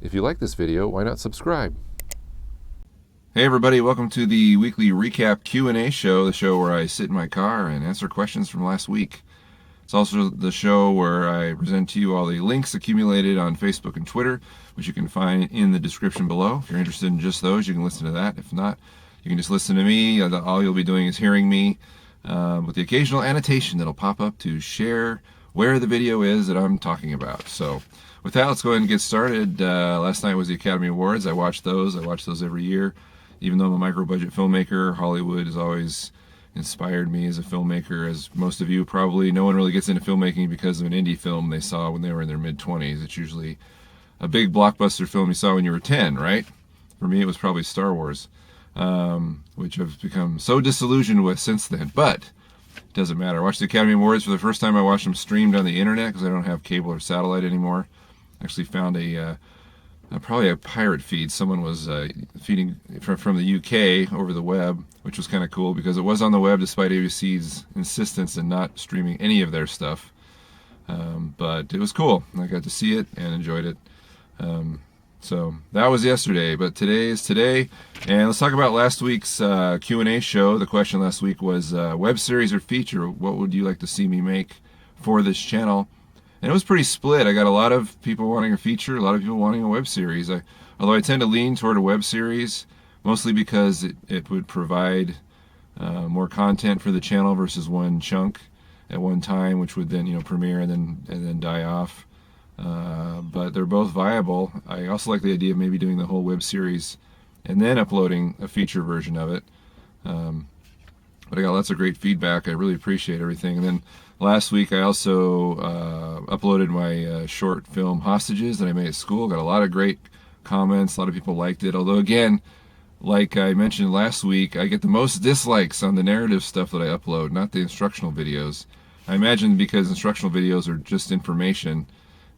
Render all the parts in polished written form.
If you like this video, why not subscribe? Hey everybody, welcome to the weekly recap Q&A show, the show where I sit in my car and answer questions from last week. It's also the show where I present to you all the links accumulated on Facebook and Twitter, which you can find in the description below. If you're interested in just those, you can listen to that. If not, you can just listen to me. All you'll be doing is hearing me with the occasional annotation that'll pop up to share where the video is that I'm talking about. So with that, let's go ahead and get started. Last night was the Academy Awards. I watched those. I watch those every year. Even though I'm a micro-budget filmmaker, Hollywood has always inspired me as a filmmaker. As most of you probably, no one really gets into filmmaking because of an indie film they saw when they were in their mid-20s. It's usually a big blockbuster film you saw when you were 10, right? For me, it was probably Star Wars, which I've become so disillusioned with since then. But it doesn't matter. I watched the Academy Awards for the first time. I watched them streamed on the internet because I don't have cable or satellite anymore. I actually found probably a pirate feed. Someone was feeding from the UK over the web, which was kind of cool because it was on the web despite ABC's insistence in not streaming any of their stuff. But it was cool. I got to see it and enjoyed it. So that was yesterday, but today is today. And let's talk about last week's Q&A show. The question last week was web series or feature. What would you like to see me make for this channel? And it was pretty split. I got a lot of people wanting a feature, a lot of people wanting a web series. Although I tend to lean toward a web series, mostly because it would provide more content for the channel versus one chunk at one time, which would then premiere and then die off. But they're both viable. I also like the idea of maybe doing the whole web series and then uploading a feature version of it. But I got lots of great feedback. I really appreciate everything. And then last week I also uploaded my short film Hostages that I made at school. Got a lot of great comments. A lot of people liked it. Although again, like I mentioned last week, I get the most dislikes on the narrative stuff that I upload, not the instructional videos. I imagine because instructional videos are just information,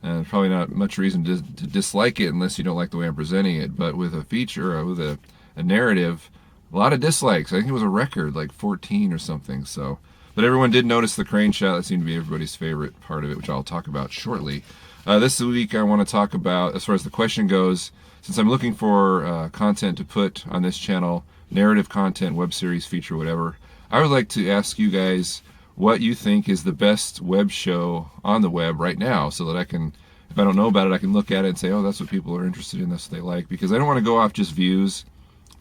probably not much reason to dislike it unless you don't like the way I'm presenting it. But with a feature, or with a narrative, a lot of dislikes. I think it was a record, like 14 or something. So, but everyone did notice the crane shot. That seemed to be everybody's favorite part of it, which I'll talk about shortly. This week I want to talk about, as far as the question goes, since I'm looking for content to put on this channel, narrative content, web series, feature, whatever, I would like to ask you guys what you think is the best web show on the web right now, so that I can, if I don't know about it, I can look at it and say, oh, that's what people are interested in, that's what they like. Because I don't want to go off just views.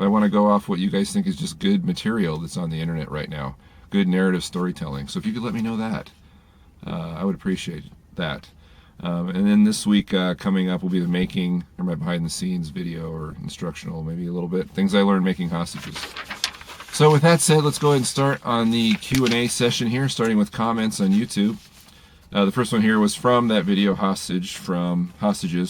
I want to go off what you guys think is just good material that's on the internet right now. Good narrative storytelling. So if you could let me know that, I would appreciate that. And then this week coming up will be the making, or my behind the scenes video, or instructional, maybe a little bit. Things I learned making Hostages. So with that said, let's go ahead and start on the Q&A session here, starting with comments on YouTube. The first one here was from that video, Hostages,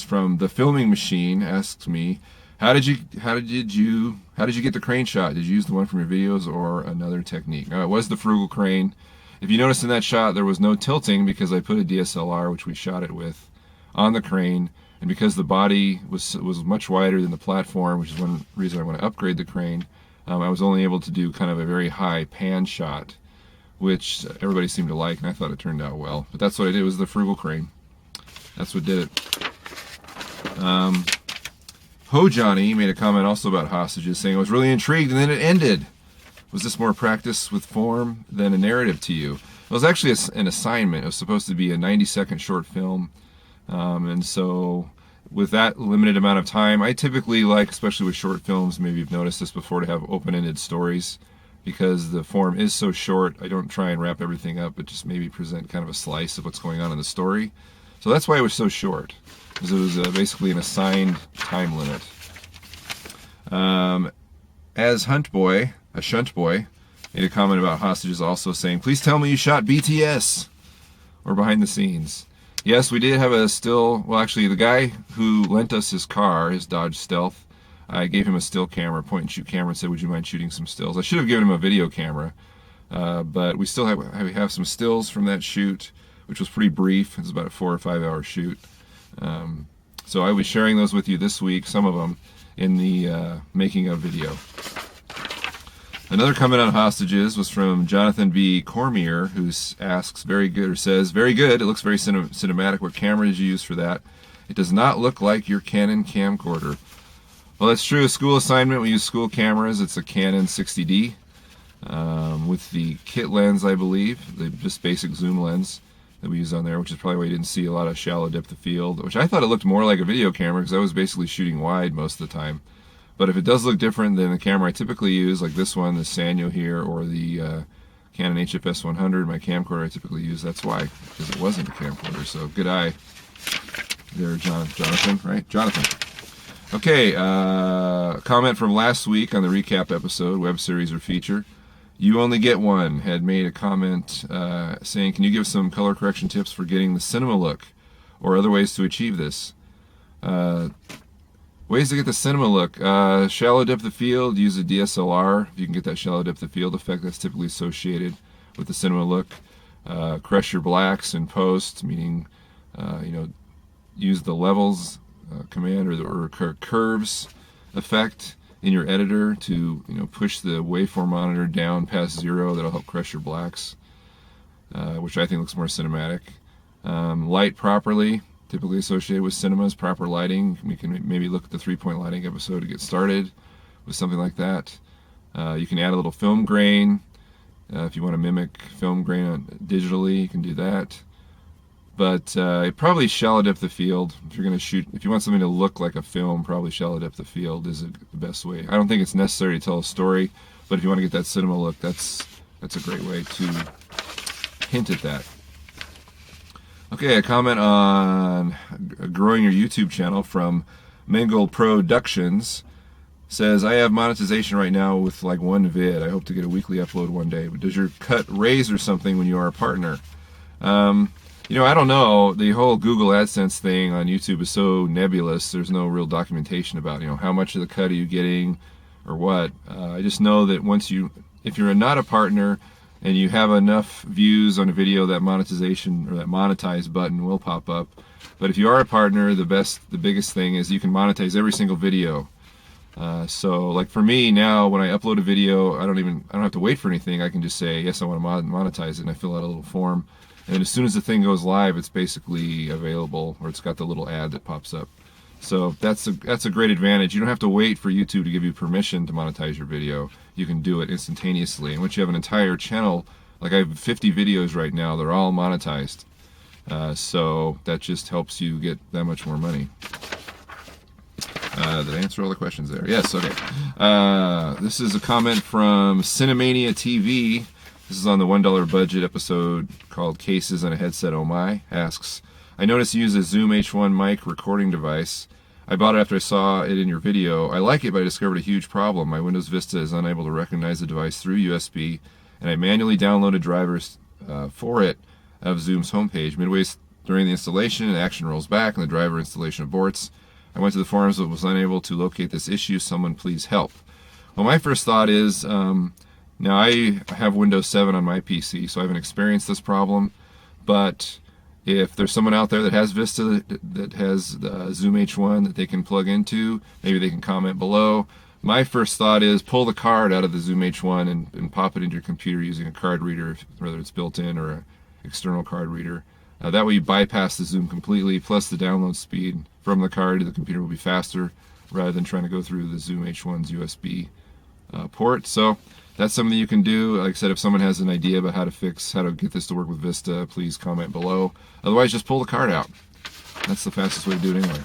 from The Filming Machine. Asks me, How did you get the crane shot? Did you use the one from your videos or another technique? It was the Frugal crane. If you notice in that shot, there was no tilting because I put a DSLR, which we shot it with, on the crane, and because the body was much wider than the platform, which is one reason I want to upgrade the crane, I was only able to do kind of a very high pan shot, which everybody seemed to like, and I thought it turned out well. But that's what I did. It was the Frugal crane. That's what did it. Ho Johnny made a comment also about Hostages, saying, I was really intrigued and then it ended. Was this more practice with form than a narrative to you? It was actually an assignment. It was supposed to be a 90-second short film. And so with that limited amount of time, I typically like, especially with short films, maybe you've noticed this before, to have open-ended stories. Because the form is so short, I don't try and wrap everything up, but just maybe present kind of a slice of what's going on in the story. So that's why it was so short. Because it was basically an assigned time limit. As Shunt Boy made a comment about Hostages also, saying, please tell me you shot BTS or behind the scenes. Yes, we did have a still, well actually the guy who lent us his car, his Dodge Stealth, I gave him a still camera, point and shoot camera, and said, would you mind shooting some stills? I should have given him a video camera, but we still have some stills from that shoot, which was pretty brief. It was about a 4 or 5 hour shoot. So I was sharing those with you this week, some of them, in the making of video. Another comment on Hostages was from Jonathan B. Cormier, who asks, very good, or says, very good, it looks very cinematic. What camera did you use for that? It does not look like your Canon camcorder. Well, that's true. A school assignment, we use school cameras. It's a Canon 60D with the kit lens, I believe, the just basic zoom lens that we use on there, which is probably why you didn't see a lot of shallow depth of field, which I thought it looked more like a video camera because I was basically shooting wide most of the time. But if it does look different than the camera I typically use, like this one, the Sanyo here, or the Canon HFS 100, my camcorder I typically use, that's why, because it wasn't a camcorder. So good eye there, Jonathan, right? Jonathan. Okay, comment from last week on the recap episode, web series or feature. You Only Get One had made a comment saying, can you give some color correction tips for getting the cinema look or other ways to achieve this? Ways to get the cinema look. Shallow depth of field, use a DSLR. You can get that shallow depth of field effect that's typically associated with the cinema look. Crush your blacks in post, meaning, use the levels command or curves effect in your editor to push the waveform monitor down past 0. That'll help crush your blacks, which I think looks more cinematic. Light properly, typically associated with cinemas, proper lighting. We can maybe look at the 3-point lighting episode to get started with something like that. You can add a little film grain. If you want to mimic film grain digitally, you can do that. But probably shallow depth of field. If you're going to shoot, if you want something to look like a film, probably shallow depth of field is the best way. I don't think it's necessary to tell a story, but if you want to get that cinema look, that's a great way to hint at that. Okay, a comment on growing your YouTube channel from Mangle Productions says, I have monetization right now with like one vid. I hope to get a weekly upload one day. But does your cut raise or something when you are a partner? I don't know. The whole Google AdSense thing on YouTube is so nebulous. There's no real documentation about, how much of the cut are you getting or what. I just know that if you're not a partner and you have enough views on a video, that monetization or that monetize button will pop up. But if you are a partner, the biggest thing is you can monetize every single video. So like for me now, when I upload a video, I don't have to wait for anything. I can just say, yes, I want to monetize it, and I fill out a little form. And as soon as the thing goes live, it's basically available, or it's got the little ad that pops up. So that's a great advantage. You don't have to wait for YouTube to give you permission to monetize your video. You can do it instantaneously. And once you have an entire channel, like I have 50 videos right now, they're all monetized. So that just helps you get that much more money. Did I answer all the questions there? Yes, okay. This is a comment from Cinemania TV. This is on the $1 budget episode called Cases on a Headset Oh My. Asks, I noticed you use a Zoom H1 mic recording device. I bought it after I saw it in your video. I like it, but I discovered a huge problem. My Windows Vista is unable to recognize the device through USB, and I manually downloaded drivers for it of Zoom's homepage. Midway during the installation, the action rolls back and the driver installation aborts. I went to the forums but was unable to locate this issue. Someone please help. Well, my first thought is, now I have Windows 7 on my PC, so I haven't experienced this problem, but if there's someone out there that has Vista, that has the Zoom H1 that they can plug into, maybe they can comment below. My first thought is pull the card out of the Zoom H1 and pop it into your computer using a card reader, whether it's built in or an external card reader. That way you bypass the Zoom completely, plus the download speed from the card to the computer will be faster rather than trying to go through the Zoom H1's USB port. So that's something you can do. Like I said, if someone has an idea about how to get this to work with Vista, please comment below. Otherwise, just pull the card out. That's the fastest way to do it anyway.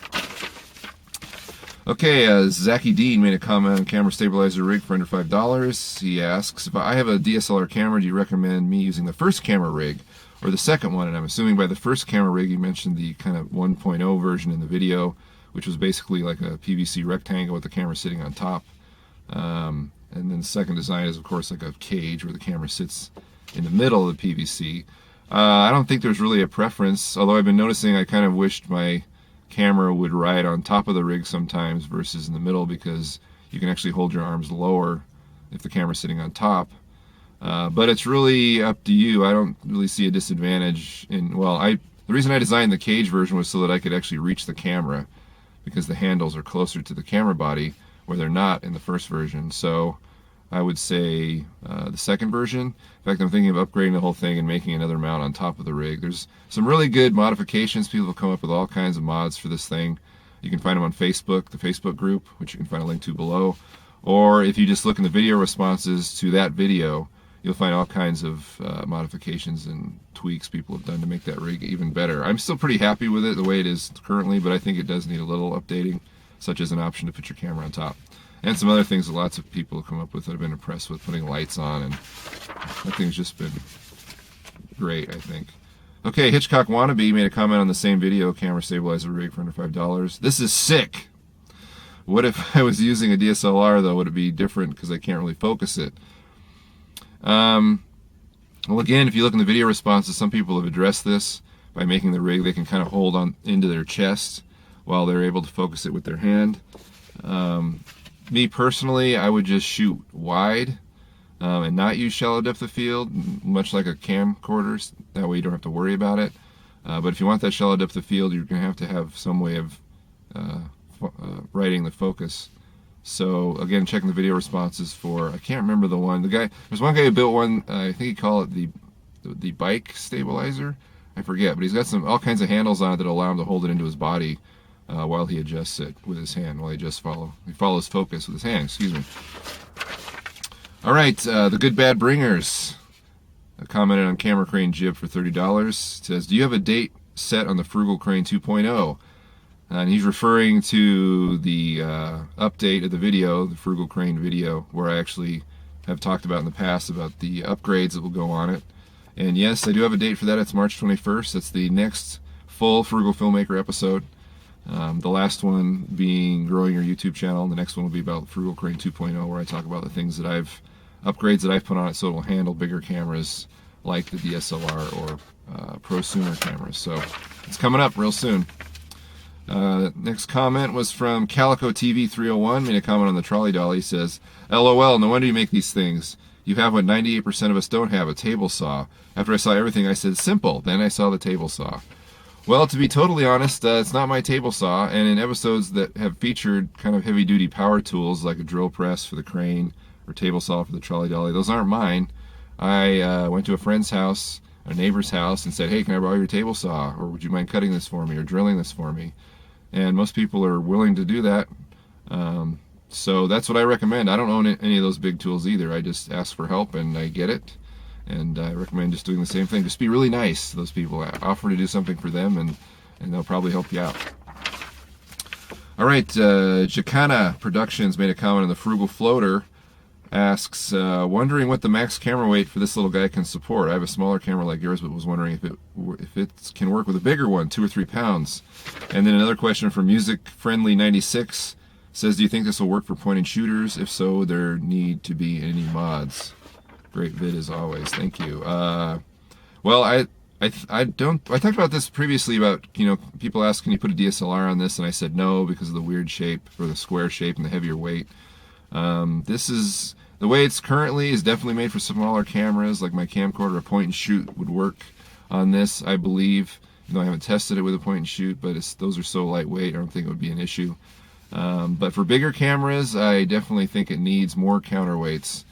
Okay, Zachy Dean made a comment on camera stabilizer rig for under $5. He asks, if I have a DSLR camera, do you recommend me using the first camera rig or the second one? And I'm assuming by the first camera rig, you mentioned the kind of 1.0 version in the video, which was basically like a PVC rectangle with the camera sitting on top. And then the second design is, of course, like a cage where the camera sits in the middle of the PVC. I don't think there's really a preference, although I've been noticing I kind of wished my camera would ride on top of the rig sometimes versus in the middle, because you can actually hold your arms lower if the camera's sitting on top. But it's really up to you. I don't really see a disadvantage in, the reason I designed the cage version was so that I could actually reach the camera, because the handles are closer to the camera body where they're not in the first version. So I would say the second version. In fact, I'm thinking of upgrading the whole thing and making another mount on top of the rig. There's some really good modifications. People have come up with all kinds of mods for this thing. You can find them on Facebook, the Facebook group, which you can find a link to below. Or if you just look in the video responses to that video, you'll find all kinds of modifications and tweaks people have done to make that rig even better. I'm still pretty happy with it the way it is currently, but I think it does need a little updating, such as an option to put your camera on top. And some other things that lots of people have come up with that I've been impressed with, putting lights on, and that thing's just been great, I think. Okay, Hitchcock Wannabe made a comment on the same video, camera stabilizer rig for under $5. This is sick! What if I was using a DSLR, though? Would it be different because I can't really focus it? Well, again, if you look in the video responses, some people have addressed this by making the rig, they can kind of hold on into their chest while they're able to focus it with their hand. Me personally, I would just shoot wide and not use shallow depth of field, much like a camcorder. That way you don't have to worry about it. But if you want that shallow depth of field, you're going to have some way of writing the focus. So again, checking the video responses for, I can't remember the one. There's one guy who built one. I think he called it the bike stabilizer. I forget, but he's got all kinds of handles on it that allow him to hold it into his body while he adjusts it with his hand. While he follows focus with his hand. Excuse me. All right, the Good Bad Bringers commented on Camera Crane Jib for $30. Says, do you have a date set on the Frugal Crane 2.0? And he's referring to the update of the video, the Frugal Crane video, where I actually have talked about in the past about the upgrades that will go on it. And yes, I do have a date for that. It's March 21st. That's the next full Frugal Filmmaker episode. The last one being growing your YouTube channel. The next one will be about Frugal Crane 2.0, where I talk about the things that upgrades that I've put on it so it will handle bigger cameras like the DSLR or prosumer cameras. So it's coming up real soon. Next comment was from Calico TV 301. Made a comment on the trolley dolly. He says, LOL, no wonder you make these things. You have what 98% of us don't have, a table saw. After I saw everything, I said, simple. Then I saw the table saw. Well, to be totally honest, it's not my table saw, and in episodes that have featured kind of heavy-duty power tools like a drill press for the crane or table saw for the trolley dolly, those aren't mine. I went to a friend's house, a neighbor's house, and said, hey, can I borrow your table saw, or would you mind cutting this for me or drilling this for me? And most people are willing to do that. So that's what I recommend. I don't own any of those big tools either. I just ask for help and I get it. And I recommend just doing the same thing. Just be really nice to those people. Offer to do something for them and they'll probably help you out. All right, Jacana Productions made a comment on the Frugal Floater. Asks, wondering what the max camera weight for this little guy can support. I have a smaller camera like yours, but was wondering if it can work with a bigger one, 2 or 3 pounds. And then another question from Music Friendly 96 says, do you think this will work for point and shooters? If so, there need to be any mods. Great vid as always. Thank you. Well, I talked about this previously about, people ask, can you put a DSLR on this? And I said no because of the weird shape or the square shape and the heavier weight. This is the way it's currently is definitely made for smaller cameras, like my camcorder. A point and shoot would work on this, I believe. I haven't tested it with a point and shoot, but those are so lightweight, I don't think it would be an issue. But for bigger cameras, I definitely think it needs more counterweights.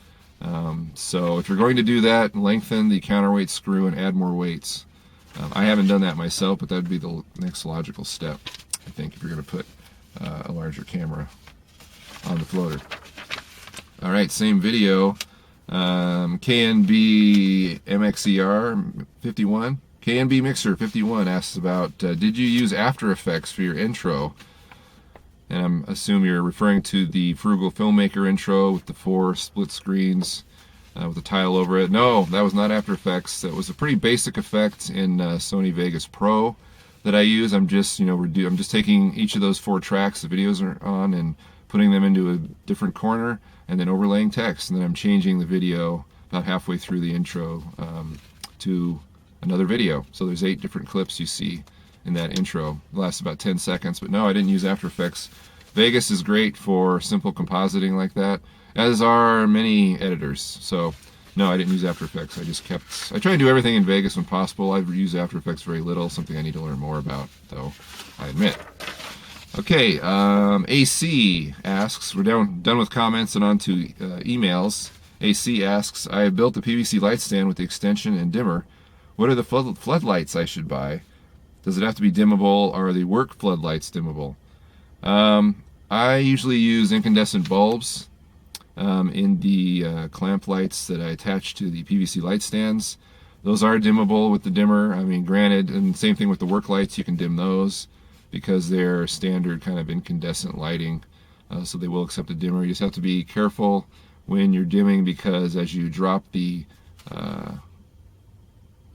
So if you're going to do that, lengthen the counterweight screw and add more weights. I haven't done that myself, but that would be the next logical step, I think, if you're going to put a larger camera on the floater. All right, same video. KNB MXER 51. KNB Mixer 51 asks about, did you use After Effects for your intro? And I assume you're referring to the Frugal Filmmaker intro with the 4 split screens with the tile over it. No, that was not After Effects. That was a pretty basic effect in Sony Vegas Pro that I use. I'm just, I'm just taking each of those 4 tracks the videos are on and putting them into a different corner and then overlaying text. And then I'm changing the video about halfway through the intro to another video. So there's 8 different clips you see in that intro. It lasts about 10 seconds, but no, I didn't use After Effects. Vegas is great for simple compositing like that, as are many editors. So no, I didn't use After Effects. I try and do everything in Vegas when possible. I've used After Effects very little, something I need to learn more about, though, I admit. Okay, AC asks, we're done with comments and on to emails. AC asks, I have built a PVC light stand with the extension and dimmer. What are the floodlights I should buy? Does it have to be dimmable, or are the work floodlights dimmable? I usually use incandescent bulbs in the clamp lights that I attach to the PVC light stands. Those are dimmable with the dimmer. I mean, granted, and same thing with the work lights, you can dim those because they're standard kind of incandescent lighting, so they will accept a dimmer. You just have to be careful when you're dimming, because as you drop the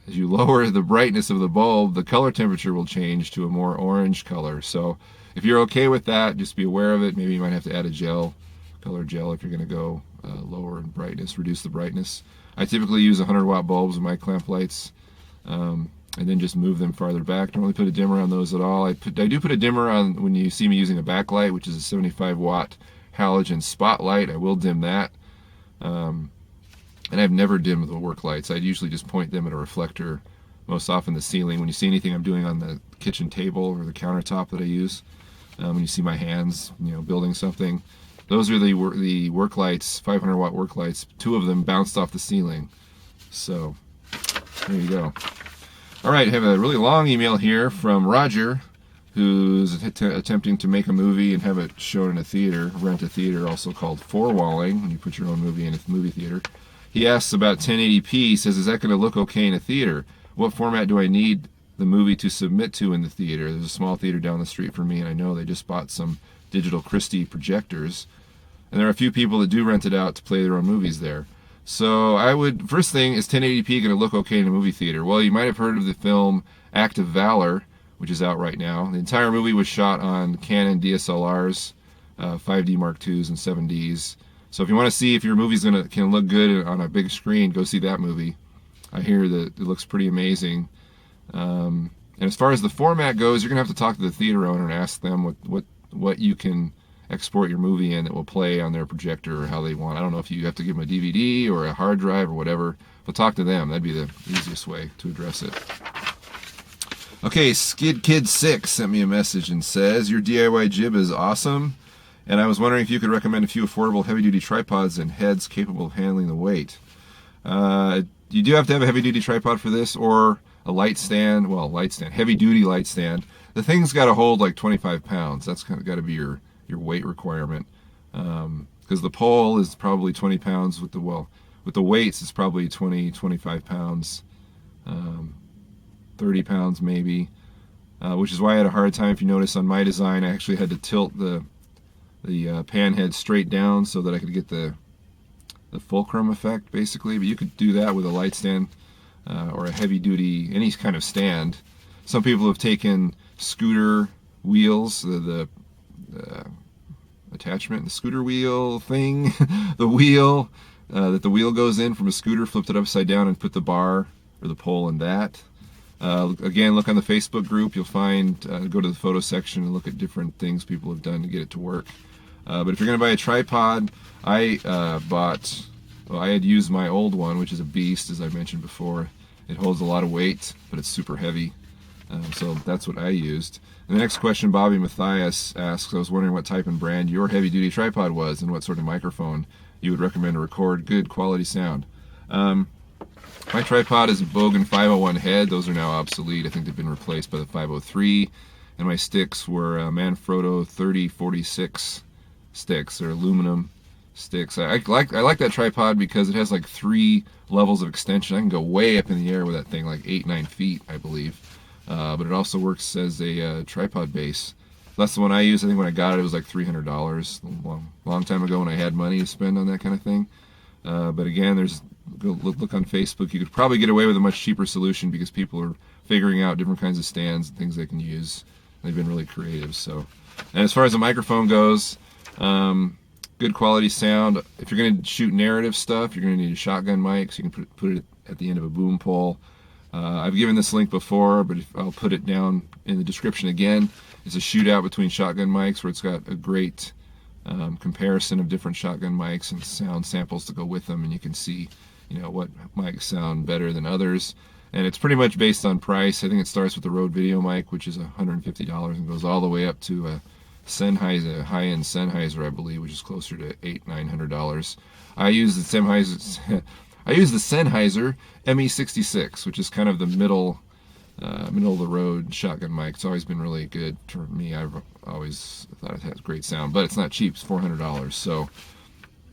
as you lower the brightness of the bulb, the color temperature will change to a more orange color. So if you're okay with that, just be aware of it. Maybe you might have to add a color gel if you're going to go lower in brightness, reduce the brightness. I typically use 100-watt bulbs in my clamp lights, and then just move them farther back. Don't really put a dimmer on those at all. I do put a dimmer on when you see me using a backlight, which is a 75-watt halogen spotlight. I will dim that. And I've never dimmed the work lights. I usually just point them at a reflector, most often the ceiling. When you see anything I'm doing on the kitchen table or the countertop that I use, when you see my hands, building something, those are the work lights, 500-watt work lights. 2 of them bounced off the ceiling. So there you go. All right, I have a really long email here from Roger, who's attempting to make a movie and have it shown in a theater, rent a theater, also called four-walling, when you put your own movie in a movie theater. He asks about 1080p. He says, is that going to look okay in a theater? What format do I need the movie to submit to in the theater? There's a small theater down the street from me, and I know they just bought some digital Christie projectors. And there are a few people that do rent it out to play their own movies there. So first thing, is 1080p going to look okay in a movie theater? Well, you might have heard of the film Act of Valor, which is out right now. The entire movie was shot on Canon DSLRs, 5D Mark IIs and 7Ds. So if you want to see if your movie's can look good on a big screen, go see that movie. I hear that it looks pretty amazing. And as far as the format goes, you're going to have to talk to the theater owner and ask them what you can export your movie in that will play on their projector or how they want. I don't know if you have to give them a DVD or a hard drive or whatever, but talk to them. That'd be the easiest way to address it. Okay, Skid Kid 6 sent me a message and says, your DIY jib is awesome, and I was wondering if you could recommend a few affordable heavy-duty tripods and heads capable of handling the weight. You do have to have a heavy-duty tripod for this, or a light stand, heavy-duty light stand. The thing's got to hold like 25 pounds. That's got to be your weight requirement, because the pole is probably 20 pounds with the weights it's probably 25 pounds, 30 pounds maybe, which is why I had a hard time. If you notice on my design, I actually had to tilt the pan head straight down so that I could get the fulcrum effect, basically. But you could do that with a light stand or a heavy duty, any kind of stand. Some people have taken scooter wheels, the attachment, the scooter wheel thing, the wheel that the wheel goes in from a scooter, flipped it upside down and put the bar or the pole in that. Again, look on the Facebook group. You'll find, go to the photo section and look at different things people have done to get it to work. But if you're going to buy a tripod, I had used my old one, which is a beast, as I mentioned before. It holds a lot of weight, but it's super heavy. So that's what I used. And the next question, Bobby Matthias asks, I was wondering what type and brand your heavy-duty tripod was and what sort of microphone you would recommend to record good quality sound. My tripod is a Bogen 501 head. Those are now obsolete. I think they've been replaced by the 503. And my sticks were Manfrotto 3046 sticks. They're aluminum sticks. I like that tripod because it has like 3 levels of extension. I can go way up in the air with that thing, like 8-9 feet, I believe. But it also works as a tripod base. That's the one I use. I think when I got it, it was like $300. A long time ago when I had money to spend on that kind of thing. But again, go look on Facebook. You could probably get away with a much cheaper solution because people are figuring out different kinds of stands and things they can use. They've been really creative. So, and as far as the microphone goes, good quality sound. If you're going to shoot narrative stuff, you're going to need a shotgun mic, so you can put it at the end of a boom pole. I've given this link before, but I'll put it down in the description again. It's a shootout between shotgun mics where it's got a great comparison of different shotgun mics and sound samples to go with them, and you can see, what mics sound better than others. And it's pretty much based on price. I think it starts with the Rode Video mic, which is $150, and goes all the way up to Sennheiser, high-end Sennheiser, I believe, which is closer to $800-900. I use the Sennheiser. I use the Sennheiser ME66, which is kind of the middle of the road shotgun mic. It's always been really good for me. I've always thought it has great sound, but it's not cheap. It's $400. So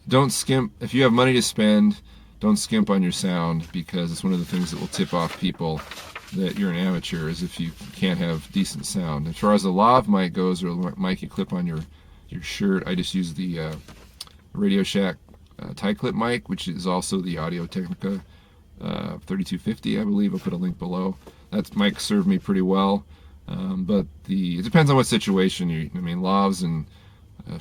don't skimp. If you have money to spend, don't skimp on your sound, because it's one of the things that will tip off people that you're an amateur, is if you can't have decent sound. As far as the lav mic goes, or the mic you clip on your shirt, I just use the Radio Shack tie clip mic, which is also the Audio-Technica 3350, I believe. I'll put a link below. That mic served me pretty well, but it depends on what situation lavs and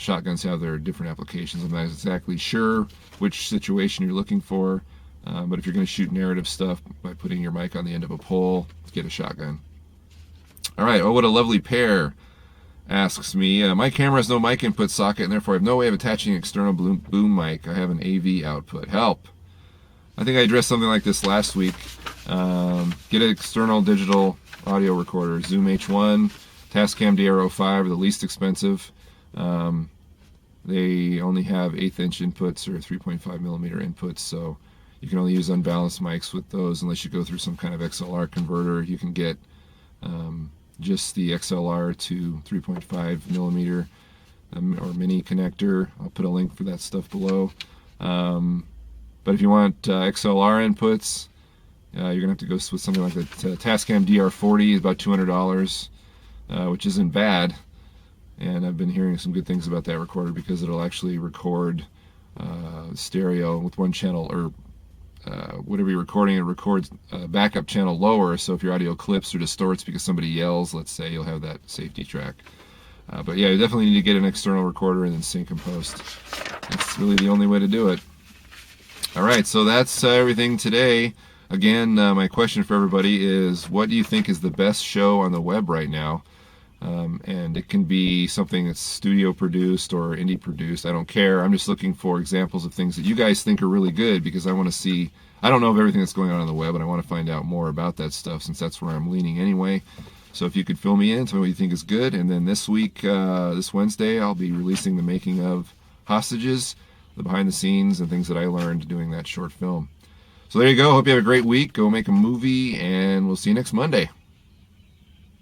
shotguns have their different applications. I'm not exactly sure which situation you're looking for, but if you're going to shoot narrative stuff by putting your mic on the end of a pole, get a shotgun. All right. Oh, what a lovely pair, asks me. My camera has no mic input socket, and therefore I have no way of attaching an external boom mic. I have an AV output. Help. I think I addressed something like this last week. Get an external digital audio recorder. Zoom H1, Tascam DR-05 are the least expensive. They only have 1/8 inch inputs or 3.5 millimeter inputs, so you can only use unbalanced mics with those unless you go through some kind of XLR converter. You can get just the XLR to 3.5 millimeter or mini connector. I'll put a link for that stuff below. But if you want XLR inputs, you're going to have to go with something like the Tascam DR-40, is about $200, which isn't bad. And I've been hearing some good things about that recorder, because it'll actually record stereo with one channel, or whatever you're recording, it records a backup channel lower, so if your audio clips or distorts because somebody yells, let's say, you'll have that safety track. But yeah, you definitely need to get an external recorder and then sync and post. That's really the only way to do it. All right, so that's everything today. Again, my question for everybody is, what do you think is the best show on the web right now? And it can be something that's studio produced or indie produced. I don't care. I'm just looking for examples of things that you guys think are really good, because I want to see. I don't know of everything that's going on the web, and I want to find out more about that stuff, since that's where I'm leaning anyway. So if you could fill me in, tell me what you think is good. And then this week, this Wednesday, I'll be releasing the making of Hostages, the behind the scenes and things that I learned doing that short film. So there you go. Hope you have a great week. Go make a movie, and we'll see you next Monday.